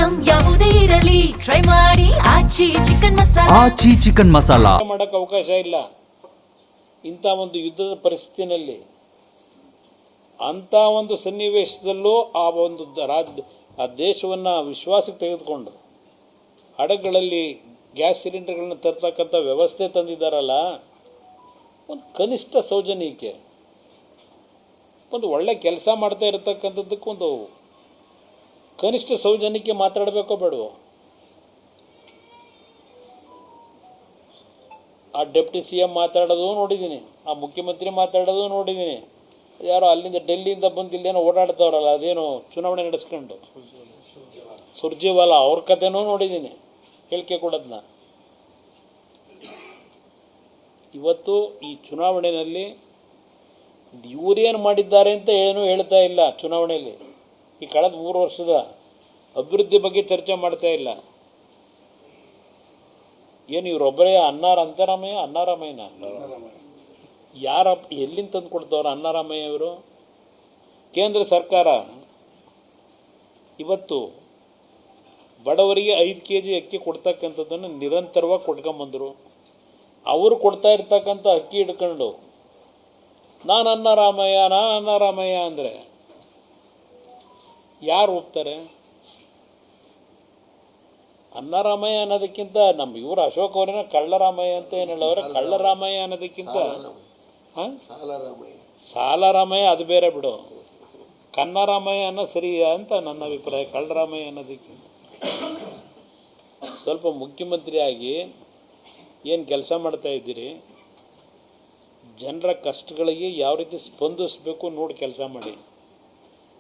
Item ಯಾವುದೇ ಇರಲಿ try ಮಾಡಿ ಆಚಿ ಚಿಕನ್ ಮಸಾಲಾ. ಆಚಿ ಚಿಕನ್ ಮಸಾಲಾ ಮಾಡಕ್ಕೆ ಅವಕಾಶ ಇಲ್ಲ. ಇಂಥ ಒಂದು ಯುದ್ಧದ ಪರಿಸ್ಥಿತಿನಲ್ಲಿ ಅಂಥ ಒಂದು ಸನ್ನಿವೇಶದಲ್ಲೂ ಆ ದೇಶವನ್ನು ವಿಶ್ವಾಸಕ್ಕೆ ತೆಗೆದುಕೊಂಡು ಹಡಗುಗಳಲ್ಲಿ ಗ್ಯಾಸ್ ಸಿಲಿಂಡರ್ಗಳನ್ನ ತರ್ತಕ್ಕಂಥ ವ್ಯವಸ್ಥೆ ತಂದಿದ್ದಾರಲ್ಲ, ಒಂದು ಕನಿಷ್ಠ ಸೌಜನ್ಯಕ್ಕೆ, ಒಂದು ಒಳ್ಳೆ ಕೆಲಸ ಮಾಡ್ತಾ ಇರತಕ್ಕಂಥದ್ದಕ್ಕೊಂದು ಕನಿಷ್ಠ ಸೌಜನ್ಯಕ್ಕೆ ಮಾತಾಡಬೇಕೋ ಬೇಡವೋ? ಆ ಡೆಪ್ಟಿ CM ಮಾತಾಡೋದು ನೋಡಿದ್ದೀನಿ, ಆ ಮುಖ್ಯಮಂತ್ರಿ ಮಾತಾಡೋದು ನೋಡಿದ್ದೀನಿ. ಯಾರೋ ಅಲ್ಲಿಂದ ಡೆಲ್ಲಿಯಿಂದ ಬಂದು ಇಲ್ಲೇನೋ ಓಡಾಡ್ತವ್ರಲ್ಲ, ಅದೇನೋ ಚುನಾವಣೆ ನಡೆಸ್ಕೊಂಡು ಸುರ್ಜೇವಾಲ ಅವ್ರ ಕಥೆನೂ ನೋಡಿದ್ದೀನಿ, ಹೇಳಿಕೆ ಕೊಡೋದನ್ನ. ಇವತ್ತು ಈ ಚುನಾವಣೆಯಲ್ಲಿ ಇವರೇನು ಮಾಡಿದ್ದಾರೆ ಅಂತ ಏನೂ ಹೇಳ್ತಾ ಇಲ್ಲ. ಚುನಾವಣೆಯಲ್ಲಿ ಈ ಕಳೆದ 3 ವರ್ಷದ ಅಭಿವೃದ್ಧಿ ಬಗ್ಗೆ ಚರ್ಚೆ ಮಾಡ್ತಾ ಇಲ್ಲ. ಏನು ಇವರೊಬ್ಬರೇ ಅನ್ನಾರಾಮಯ್ಯನ ಯಾರ ಎಲ್ಲಿಂದ ತಂದು ಕೊಡ್ತವ್ರ ಅನ್ನಾರಾಮಯ್ಯ ಇವರು? ಕೇಂದ್ರ ಸರ್ಕಾರ ಇವತ್ತು ಬಡವರಿಗೆ 5 kg ಅಕ್ಕಿ ಕೊಡ್ತಕ್ಕಂಥದ್ದನ್ನು ನಿರಂತರವಾಗಿ ಕೊಟ್ಕೊಂಬಂದರು. ಅವರು ಕೊಡ್ತಾ ಇರ್ತಕ್ಕಂಥ ಅಕ್ಕಿ ಹಿಡ್ಕೊಂಡು ನಾನು ಅನ್ನಾರಾಮಯ್ಯ ಅಂದರೆ ಯಾರು ಹೋಗ್ತಾರೆ? ಅನ್ನಾರಾಮಯ್ಯ ಅನ್ನೋದಕ್ಕಿಂತ ಇವರು ಅಶೋಕ್ ಅವರೇನೋ ಕಳ್ಳರಾಮಯ್ಯ ಅಂತ ಏನು ಹೇಳೋರೆ, ಕಳ್ಳರಾಮಯ್ಯ ಅನ್ನೋದಕ್ಕಿಂತ ಸಾಲರಾಮಯ್ಯ ಅದು ಬೇರೆ ಬಿಡು, ಕನ್ನರಾಮಯ್ಯ ಅನ್ನೋ ಸರಿ ಅಂತ ನನ್ನ ಅಭಿಪ್ರಾಯ. ಕಳ್ಳರಾಮಯ್ಯ ಅನ್ನೋದಕ್ಕಿಂತ ಸ್ವಲ್ಪ ಮುಖ್ಯಮಂತ್ರಿಯಾಗಿ ಏನು ಕೆಲಸ ಮಾಡ್ತಾ ಇದ್ದೀರಿ, ಜನರ ಕಷ್ಟಗಳಿಗೆ ಯಾವ ರೀತಿ ಸ್ಪಂದಿಸಬೇಕು ನೋಡಿ ಕೆಲಸ ಮಾಡಿ.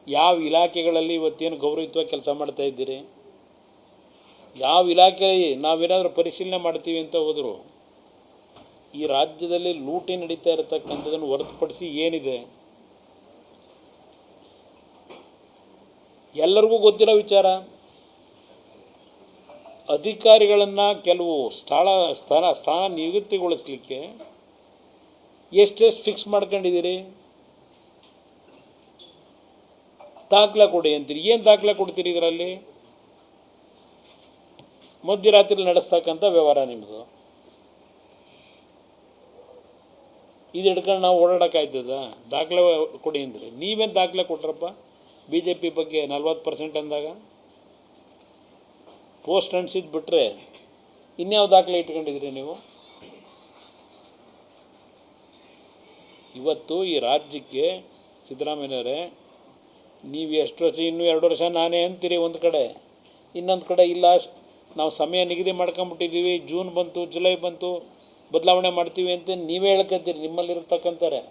ಯಾವ ಇಲಾಖೆಗಳಲ್ಲಿ ಇವತ್ತೇನು ಗೌರವಯುತವಾಗಿ ಕೆಲಸ ಮಾಡ್ತಾ ಇದ್ದೀರಿ, ಯಾವ ಇಲಾಖೆ ನಾವೇನಾದರೂ ಪರಿಶೀಲನೆ ಮಾಡ್ತೀವಿ ಅಂತ ಹೋದರು ಈ ರಾಜ್ಯದಲ್ಲಿ ಲೂಟಿ ನಡೀತಾ ಇರತಕ್ಕಂಥದ್ದನ್ನು ಹೊರತುಪಡಿಸಿ ಏನಿದೆ ಎಲ್ಲರಿಗೂ ಗೊತ್ತಿರೋ ವಿಚಾರ. ಅಧಿಕಾರಿಗಳನ್ನು ಕೆಲವು ಸ್ಥಾನ ನಿಯುಕ್ತಿಗೊಳಿಸಲಿಕ್ಕೆ ಎಷ್ಟೆಷ್ಟು ಫಿಕ್ಸ್ ಮಾಡ್ಕೊಂಡಿದ್ದೀರಿ? ದಾಖಲೆ ಕೊಡಿ ಅಂತೀರಿ. ಏನು ದಾಖಲೆ ಕೊಡ್ತೀರಿ ಇದರಲ್ಲಿ? ಮಧ್ಯರಾತ್ರಿ ನಡೆಸ್ತಕ್ಕಂಥ ವ್ಯವಹಾರ ನಿಮ್ಮದು. ಇದು ಹಿಡ್ಕೊಂಡು ನಾವು ಓಡಾಡೋಕ್ಕಾಯ್ತದ? ದಾಖಲೆ ಕೊಡಿ ಅಂದರೆ ನೀವೇನು ದಾಖಲೆ ಕೊಟ್ರಪ್ಪ? BJP ಬಗ್ಗೆ 40% ಅಂದಾಗ ಪೋಸ್ಟ್ ಅಂಟಿಸಿದ್ದು ಬಿಟ್ಟರೆ ಇನ್ಯಾವ ದಾಖಲೆ ಇಟ್ಕೊಂಡಿದ್ರಿ ನೀವು? ಇವತ್ತು ಈ ರಾಜ್ಯಕ್ಕೆ ಸಿದ್ದರಾಮಯ್ಯನವರೇ, ನೀವು ಎಷ್ಟು ವರ್ಷ, ಇನ್ನೂ 2 ವರ್ಷ ನಾನೇ ಅಂತೀರಿ ಒಂದು ಕಡೆ, ಇನ್ನೊಂದು ಕಡೆ ಇಲ್ಲ ನಾವು ಸಮಯ ನಿಗದಿ ಮಾಡ್ಕೊಂಬಿಟ್ಟಿದ್ದೀವಿ, ಜೂನ್ ಬಂತು ಜುಲೈ ಬಂತು ಬದಲಾವಣೆ ಮಾಡ್ತೀವಿ ಅಂತ ನೀವೇ ಹೇಳ್ಕೊತೀರಿ ನಿಮ್ಮಲ್ಲಿರ್ತಕ್ಕಂಥವ್ರೆ.